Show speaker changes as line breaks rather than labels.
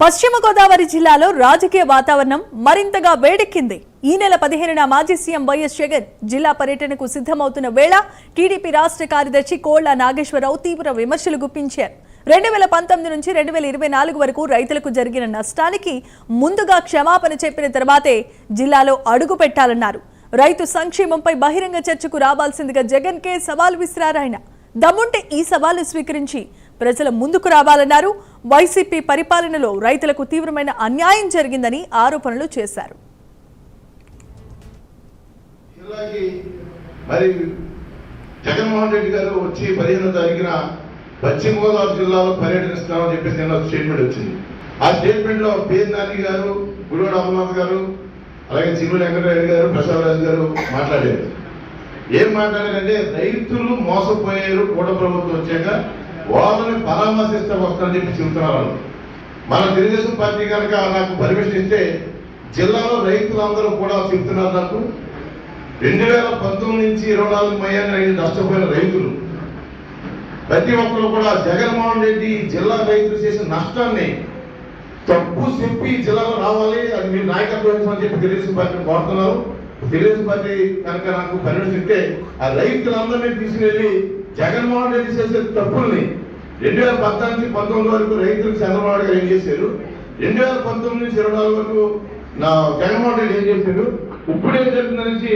పశ్చిమ గోదావరి జిల్లాలో రాజకీయ వాతావరణం మరింతగా వేడెక్కింది. ఈ నెల 15న మాజీ సీఎం వైఎస్ జగన్ జిల్లా పర్యటనకు సిద్ధమవుతున్న వేళ టీడీపీ రాష్ట్ర కార్యదర్శి కోళ్ల నాగేశ్వరరావు తీవ్ర విమర్శలు గుప్పించారు. 2019 నుంచి 2024 వరకు రైతులకు జరిగిన నష్టానికి ముందుగా క్షమాపణ చెప్పిన తర్వాతే జిల్లాలో అడుగు పెట్టాలన్నారు. రైతు సంక్షేమంపై బహిరంగ చర్చకు రావాల్సిందిగా జగన్ కే సవాల్ విసిరారాయన. దమ్ముంటే ఈ సవాలు స్వీకరించి ప్రజల ముందుకు రావాలన్నారు. వైసీపీ పరిపాలనలో రైతులకు తీవ్రమైన అన్యాయం జరిగిందని ఆరోపణలు చేశారు.
జగన్మోహన్ రెడ్డి గారు వచ్చి 15వ తారీఖున పశ్చిమ గోదావరి జిల్లాలో పర్యటిస్తామని చెప్పేసి నిన్న స్టేట్మెంట్ వచ్చింది. ఆ స్టేట్మెంట్ లో పేరు నాని గారు, గురువాడ అమర్నాథ్ గారు, అలాగే చిరు వెంకటరెడ్డి గారు, ప్రసాద్ రాజు గారు మాట్లాడారు. ఏం మాట్లాడారంటే రైతులు మోసపోయారు, కూడ ప్రభుత్వం వచ్చాక వాళ్ళని పరామర్శిస్తే వస్తారని చెప్పి చెబుతున్నారు. మన తెలుగుదేశం పార్టీ కనుక నాకు పర్మిషన్ ఇస్తే జిల్లాలో రైతులందరూ కూడా చెబుతున్నారు. నాకు 2019 నుంచి 24 మధ్య నష్టపోయిన రైతులు ప్రతి ఒక్కరు కూడా జగన్మోహన్ రెడ్డి జిల్లా రైతులు చేసిన నష్టాన్ని తప్పు చెప్పి జిల్లాలో రావాలి, అది మీరు నాయకత్వం అని చెప్పి తెలుగుదేశం పార్టీని కోరుతున్నారు. తెలుగుదేశం పార్టీ కనుక నాకు పర్మిషన్ ఇస్తే ఆ రైతులందరినీ తీసుకువెళ్ళి జగన్మోహన్ రెడ్డి చేసే తప్పుల్ని 2014 నుంచి 19 వరకు రైతులకు చంద్రబాబు గారు ఏం చేశారు, 2019 నుంచి 24 వరకు జగన్మోహన్ రెడ్డి ఏం చేశారు, ఇప్పుడు ఏం జరుగుతుందనేసి